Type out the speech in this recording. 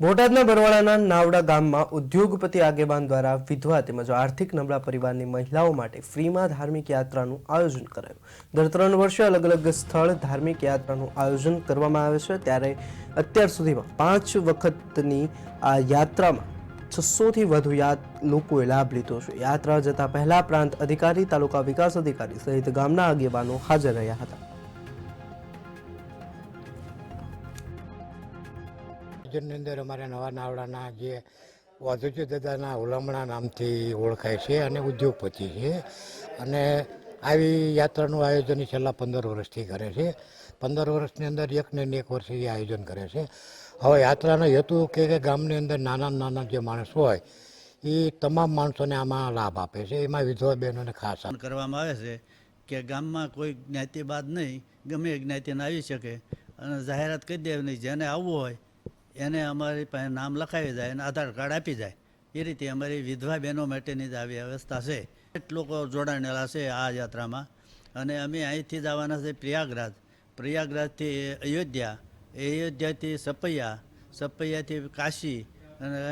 બોટાદના બરવાળાના નાવડા ગામમાં ઉદ્યોગપતિ આગેવાન દ્વારા વિધવા તેમજ આર્થિક નબળા પરિવારની મહિલાઓ માટે ફ્રીમાં ધાર્મિક યાત્રાનું આયોજન કરાયું। દર 3 વર્ષે અલગ અલગ સ્થળ ધાર્મિક યાત્રાનું આયોજન કરવામાં આવે છે, ત્યારે અત્યાર સુધીમાં 5 વખતની આ યાત્રામાં 600 થી વધુ લોકોએ લાભ લીધો છે। યાત્રા જતા પહેલા પ્રાંત અધિકારી, તાલુકા વિકાસ અધિકારી સહિત ગામના આગેવાનો હાજર રહ્યા હતા। ની અંદર અમારા નવા નાવડાના જે વાધુજી દાદાના હુલામણા નામથી ઓળખાય છે અને ઉદ્યોગપતિ છે અને આવી યાત્રાનું આયોજન છેલ્લા 15 વર્ષથી કરે છે। 15 વર્ષની અંદર એક વર્ષ એ આયોજન કરે છે। હવે યાત્રાનો હેતુ કે ગામની અંદર નાના જે માણસ હોય એ તમામ માણસોને આમાં લાભ આપે છે। એમાં વિધવા બહેનોને ખાસ કરવામાં આવે છે કે ગામમાં કોઈ જ્ઞાતિવાદ નહીં, ગમે એ જ્ઞાતિને આવી શકે અને જાહેરાત કરી દેવાની, જેને આવવું હોય એને અમારી પાસે નામ લખાવી જાય અને આધાર કાર્ડ આપી જાય। એ રીતે અમારી વિધવા બહેનો માટેની જ આવી વ્યવસ્થા છે। લોકો જોડાણેલા છે આ યાત્રામાં અને અમે અહીંથી જવાના છે પ્રયાગરાજથી અયોધ્યા, અયોધ્યાથી સપૈયા, સપૈયાથી કાશી અને